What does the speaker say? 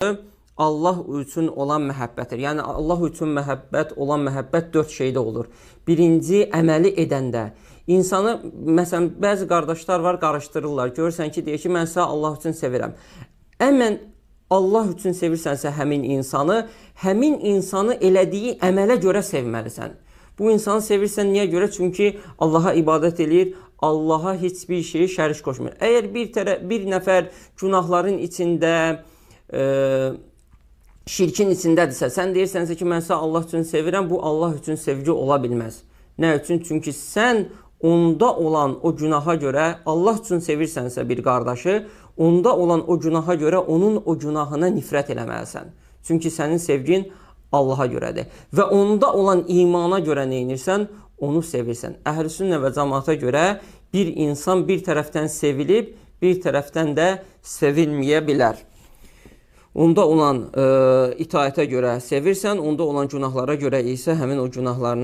Allah üçün olan məhəbbətdir. Yəni Allah üçün olan məhəbbət 4 şeydə olur. Birinci, əməli edəndə. İnsanı, məsələn, bəzi qardaşlar var, qarışdırırlar. Görürsən ki, deyir ki, mən səni Allah üçün sevirəm. Əmən Allah üçün sevirsənsə həmin insanı elədiyi əmələ görə sevməlisən. Bu insanı sevirsən niyə görə? Çünki Allaha ibadət edir, Allaha heç bir şeyi şərik qoşmur. Əgər bir nəfər günahların içində, şirkin içindədirsə, sən deyirsənsə ki, mən səni Allah üçün sevirəm, bu Allah üçün sevgi ola bilməz. Nə üçün? Çünki sən onda olan o günaha görə, Allah üçün sevirsənsə bir qardaşı, onda olan o günaha görə onun o günahına nifrət eləməlisən. Çünki sənin sevgin Allaha görədir. Və onda olan imana görə nə edirsən? Onu sevirsən. Əhl-i-Sünnə və cəmaata görə bir insan bir tərəfdən sevilib, bir tərəfdən də sevilməyə bilər. Onda olan itaətə görə sevirsən, onda olan günahlara görə isə həmin o günahlarını